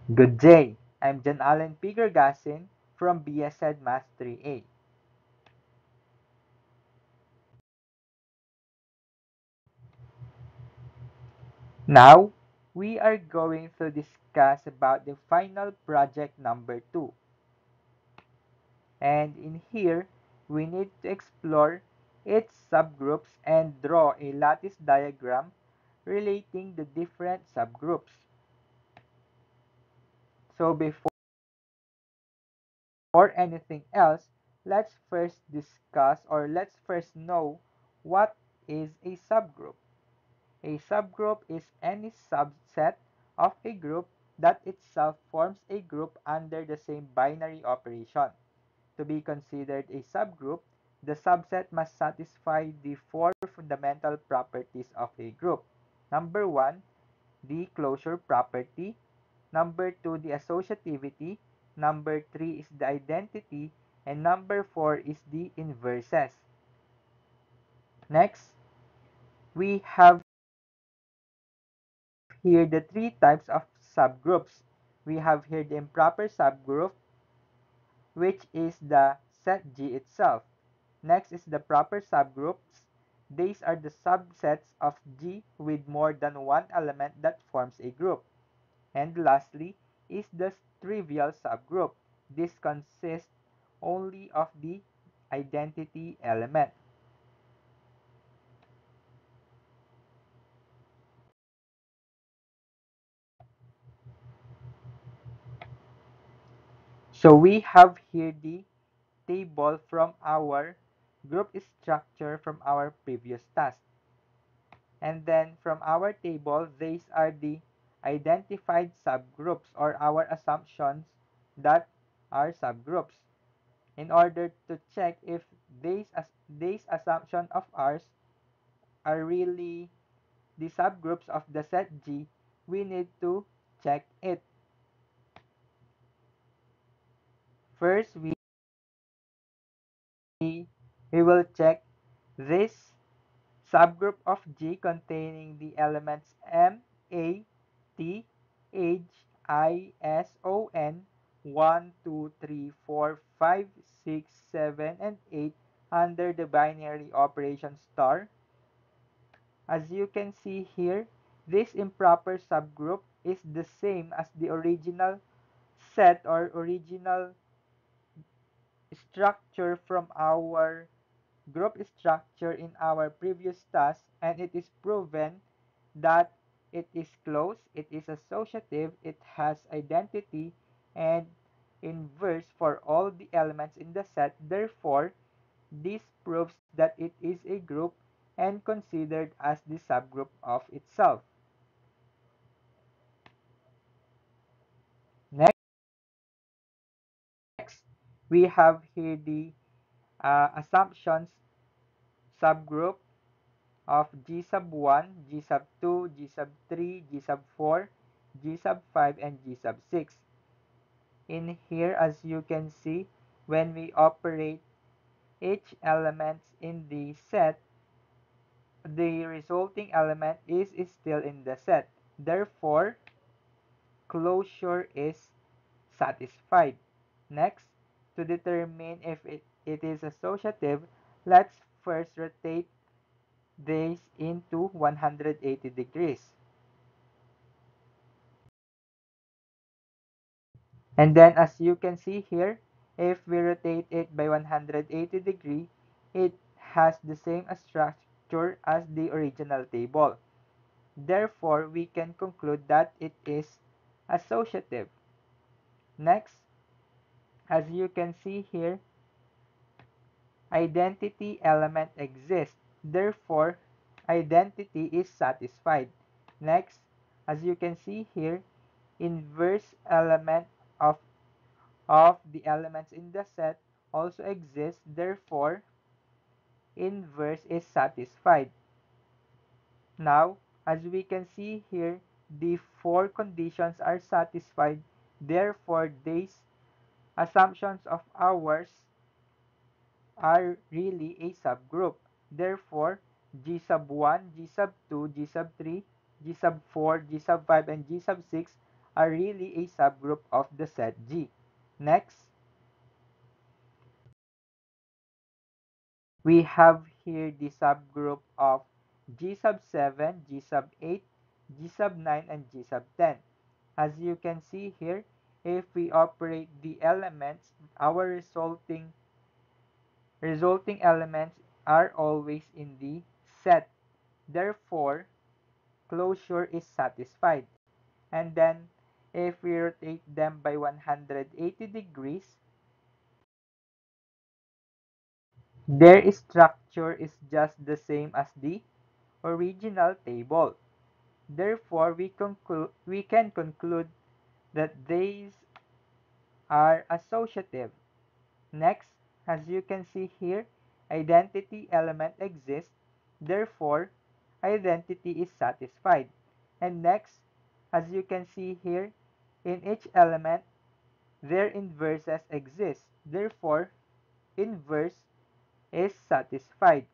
Good day. I'm John Allen Pigergasin from BSED Math 3A. Now, we are going to discuss about the final project number 2. And in here, we need to explore its subgroups and draw a lattice diagram relating the different subgroups. So before anything else, let's first discuss or let's first know what is a subgroup. A subgroup is any subset of a group that itself forms a group under the same binary operation. To be considered a subgroup, the subset must satisfy the four fundamental properties of a group. Number 1, the closure property. Number 2, the associativity. Number 3 is the identity. And number 4 is the inverses. Next, we have here the three types of subgroups. We have here the improper subgroup, which is the set G itself. Next is the proper subgroups. These are the subsets of G with more than one element that forms a group. And lastly is the trivial subgroup. This consists only of the identity element. So we have here the table from our group structure from our previous task. And then from our table, these are the identified subgroups or our assumptions that are subgroups. In order to check if these assumptions of ours are really the subgroups of the set G, we need to check it. First, we will check this subgroup of G containing the elements M, A, T, H, I, S, O, N, 1, 2, 3, 4, 5, 6, 7, and 8 under the binary operation star. As you can see here, this improper subgroup is the same as the original set or original structure from our group structure in our previous task, and it is proven that it is closed, it is associative, it has identity, and inverse for all the elements in the set. Therefore, this proves that it is a group and considered as the subgroup of itself. Next, we have here the assumptions subgroup of G sub 1, G sub 2, G sub 3, G sub 4, G sub 5, and G sub 6. In here, as you can see, when we operate each elements in the set, the resulting element is still in the set. Therefore, closure is satisfied. Next, to determine if it is associative, let's first rotate this into 180 degrees. And then as you can see here, if we rotate it by 180 degree, it has the same structure as the original table. Therefore, we can conclude that it is associative. Next, as you can see here, identity element exists. Therefore, identity is satisfied. Next, as you can see here, inverse element of the elements in the set also exists. Therefore, inverse is satisfied. Now, as we can see here, the four conditions are satisfied. Therefore, these assumptions of ours are really a subgroup. Therefore, G sub 1, G sub 2, G sub 3, G sub 4, G sub 5, and G sub 6 are really a subgroup of the set G. Next, we have here the subgroup of G sub 7, G sub 8, G sub 9, and G sub 10. As you can see here, if we operate the elements, our resulting elements are always in the set. Therefore, closure is satisfied. And then, if we rotate them by 180 degrees, their structure is just the same as the original table. Therefore, we can conclude that these are associative. Next, as you can see here, identity element exists. Therefore, identity is satisfied. And next, as you can see here, in each element, their inverses exist. Therefore, inverse is satisfied.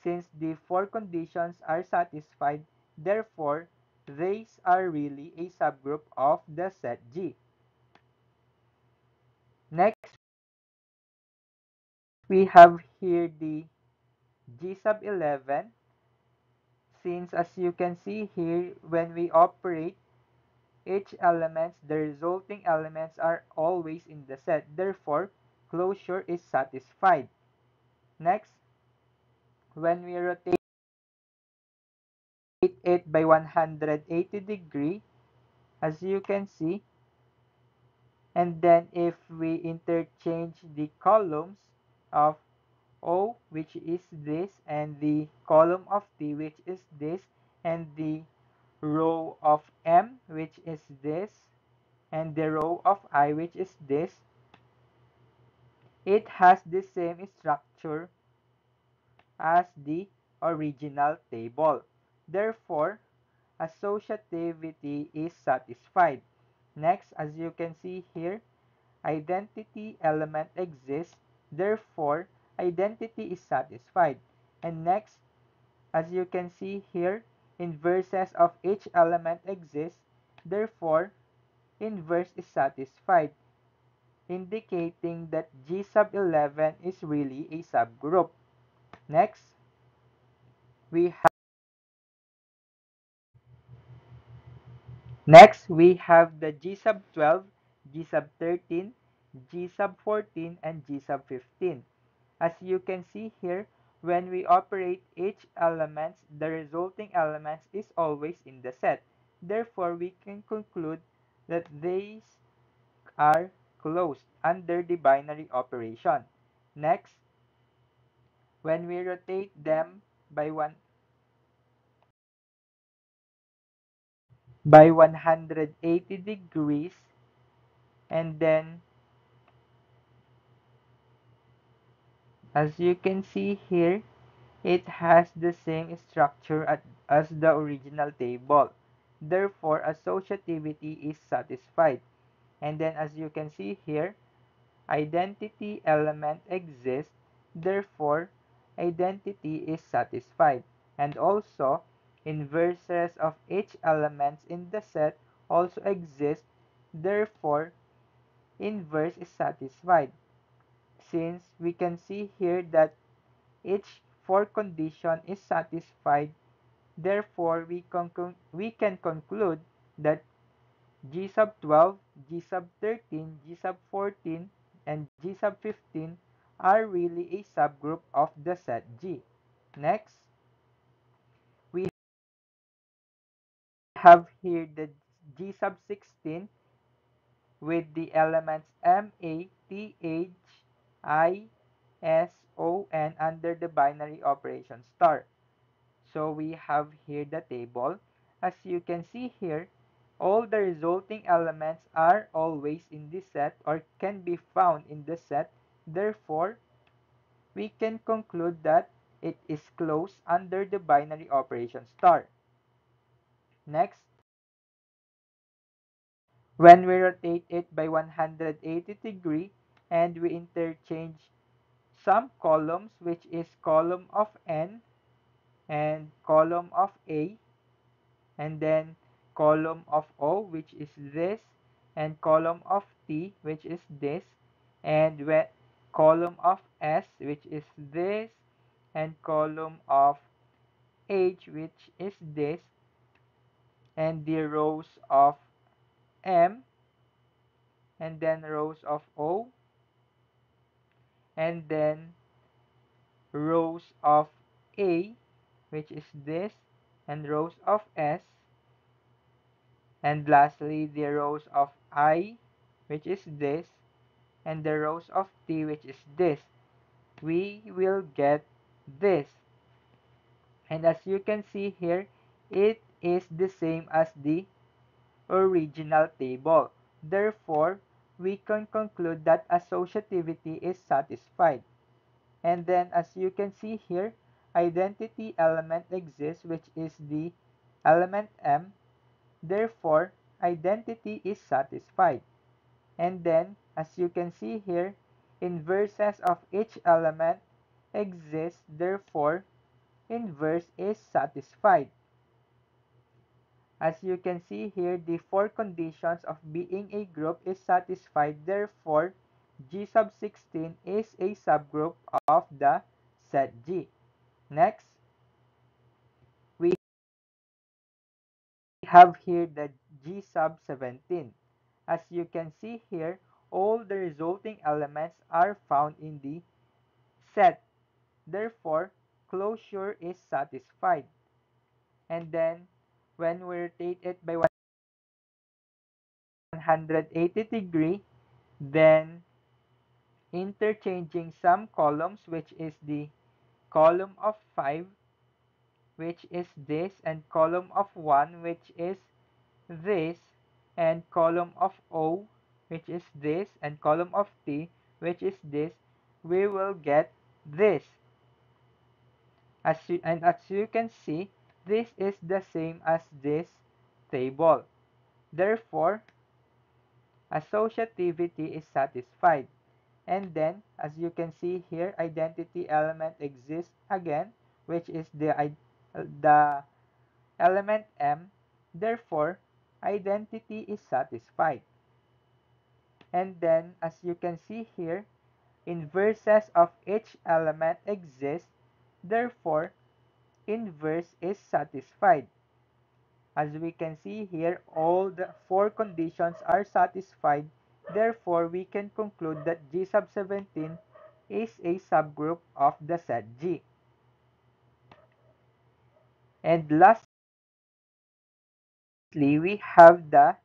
Since the four conditions are satisfied, therefore, these are really a subgroup of the set G. Next, we have here the G sub 11. Since as you can see here, when we operate each elements, the resulting elements are always in the set. Therefore, closure is satisfied. Next, when we rotate it by 180 degree, as you can see, and then if we interchange the columns of O, which is this, and the column of T, which is this, and the row of M, which is this, and the row of I, which is this, it has the same structure as the original table. Therefore, associativity is satisfied. Next, as you can see here, identity element exists. Therefore, identity is satisfied. And next, as you can see here, inverses of each element exist. Therefore, inverse is satisfied, indicating that G sub 11 is really a subgroup. Next, we have the G sub 12, G sub 13, G sub 14, and G sub 15. As you can see here, when we operate each elements, the resulting elements is always in the set. Therefore, we can conclude that these are closed under the binary operation. Next, when we rotate them by 180 degrees, and then as you can see here, it has the same structure as the original table. Therefore, associativity is satisfied. And then as you can see here, identity element exists. Therefore, identity is satisfied. And also, inverses of each elements in the set also exist. Therefore, inverse is satisfied. Since we can see here that each four condition is satisfied, therefore we can conclude that G sub 12, G sub 13, G sub 14, and G sub 15 are really a subgroup of the set G. Next, we have here the G sub 16 with the elements M, A, T, H, I, S, O, N under the binary operation star. So we have here the table. As you can see here, all the resulting elements are always in this set or can be found in the set. Therefore, we can conclude that it is closed under the binary operation star. Next, when we rotate it by 180 degree and we interchange some columns, which is column of N and column of A, and then column of O, which is this, and column of T, which is this, and column of S, which is this, and column of H, which is this, and the rows of M, and then rows of O, and then rows of A, which is this, and rows of S, and lastly the rows of I, which is this, and the rows of T, which is this. We will get this. And as you can see here, it is the same as the original table. Therefore, we can conclude that associativity is satisfied. And then as you can see here, identity element exists, which is the element M. Therefore, identity is satisfied. And then as you can see here, inverses of each element exists. Therefore, inverse is satisfied. As you can see here, the four conditions of being a group is satisfied. Therefore, G sub 16 is a subgroup of the set G. Next, we have here the G sub 17. As you can see here, all the resulting elements are found in the set. Therefore, closure is satisfied. And then, when we rotate it by 180 degree, then interchanging some columns, which is the column of 5, which is this, and column of 1, which is this, and column of O, which is this, and column of T, which is this, we will get this. As you can see, this is the same as this table. Therefore, associativity is satisfied. And then, as you can see here, identity element exists again, which is the element M. Therefore, identity is satisfied. And then, as you can see here, inverses of each element exist. Therefore, inverse is satisfied. As we can see here, all the four conditions are satisfied. Therefore, we can conclude that G sub 17 is a subgroup of the set G. And lastly, we have the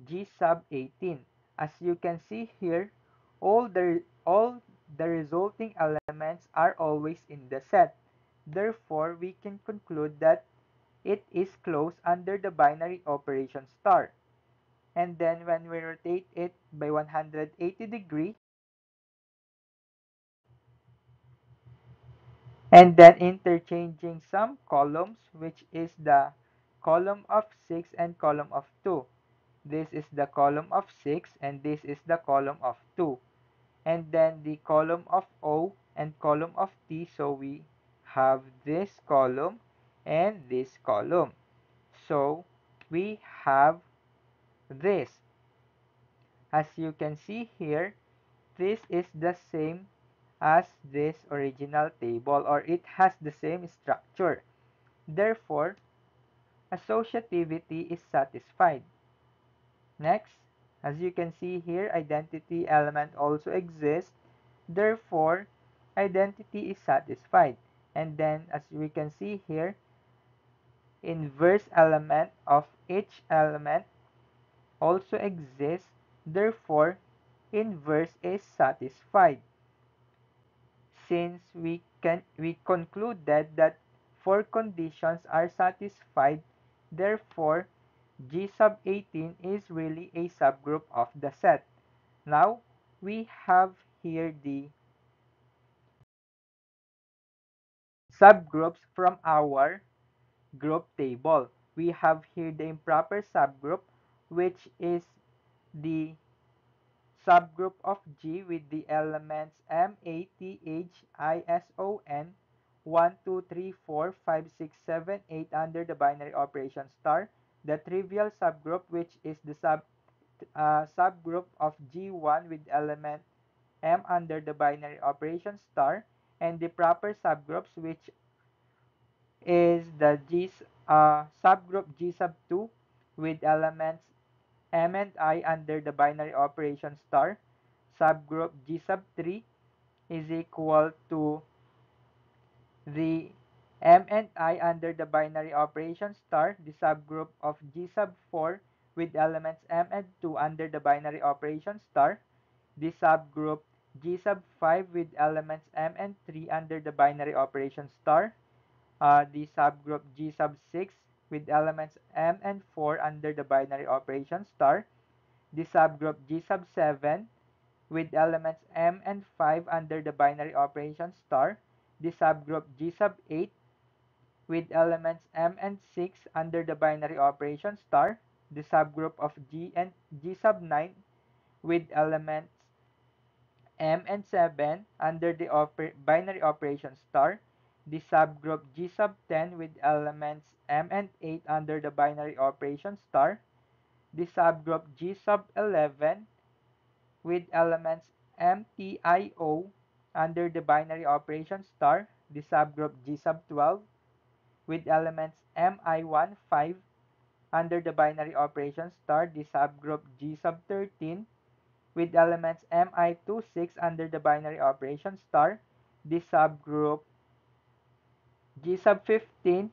G sub 18. As you can see here, all the resulting elements are always in the set. Therefore, we can conclude that it is closed under the binary operation star. And then when we rotate it by 180 degree, and then interchanging some columns, which is the column of 6 and column of 2. This is the column of 6 and this is the column of 2. And then the column of O and column of T. So we have this column and this column. So we have this. As you can see here, this is the same as this original table, or it has the same structure. Therefore, associativity is satisfied. Next, as you can see here, identity element also exists. Therefore, identity is satisfied. And then, as we can see here, inverse element of each element also exists. Therefore, inverse is satisfied. Since we concluded that four conditions are satisfied, therefore G sub 18 is really a subgroup of the set. Now we have here the subgroups from our group table. We have here the improper subgroup, which is the subgroup of G with the elements M, A, T, H, I, S, O, N, 1, 2, 3, 4, 5, 6, 7, 8 under the binary operation star. the trivial subgroup, which is the subgroup of G1 with element M under the binary operation star, and the proper subgroups, which is the subgroup G sub 2 with elements M and I under the binary operation star. Subgroup G sub 3 is equal to the M and I under the binary operation star, the subgroup of G sub 4 with elements M and 2 under the binary operation star, the subgroup G sub 5 with elements M and 3 under the binary operation star, the subgroup G sub 6 with elements M and 4 under the binary operation star, the subgroup G sub 7 with elements M and 5 under the binary operation star, the subgroup G sub 8 with elements M and 6 under the binary operation star, the subgroup of G sub 9 with elements M and 7 under the binary operation star, the subgroup G sub 10 with elements M and 8 under the binary operation star, the subgroup G sub 11 with elements MTIO under the binary operation star, the subgroup G sub 12 with elements MI1 5 under the binary operation star, the subgroup G sub 13 with elements Mi2 6 under the binary operation star, the subgroup G sub 15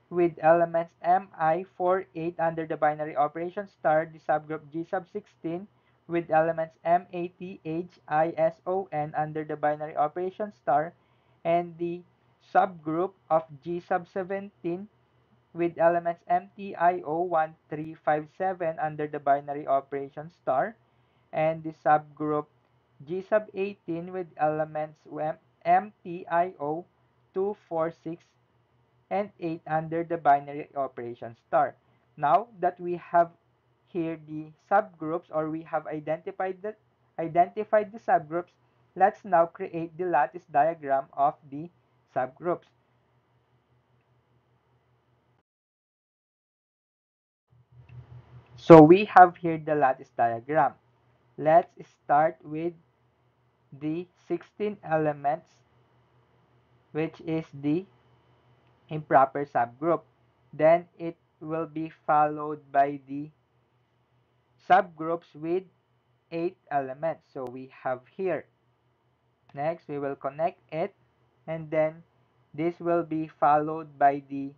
with elements Mi4 8 under the binary operation star, the subgroup G sub 16 with elements MATHISON under the binary operation star, and the subgroup of G sub 17 with elements MTIO1357 under the binary operation star, and the subgroup G sub 18 with elements MTIO 246 and 8 under the binary operation star. Now that we have here the subgroups, or we have identified the subgroups, let's now create the lattice diagram of the subgroups. So we have here the lattice diagram. Let's start with the 16 elements, which is the improper subgroup. Then it will be followed by the subgroups with 8 elements. So we have here. Next, we will connect it, and then this will be followed by the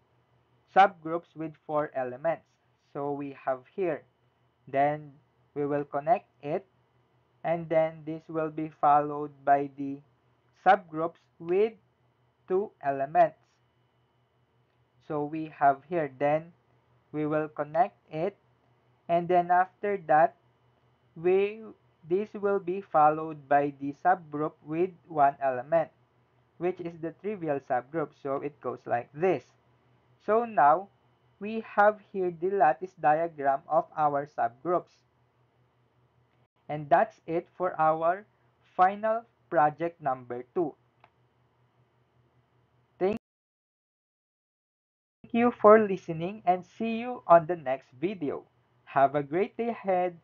subgroups with 4 elements. So we have here. Then we will connect it, and then this will be followed by the subgroups with 2 elements. So we have here. Then we will connect it, and then after that, this will be followed by the subgroup with 1 element, which is the trivial subgroup. So it goes like this. So now we have here the lattice diagram of our subgroups. And that's it for our final project number 2. Thank you for listening, and see you on the next video. Have a great day ahead.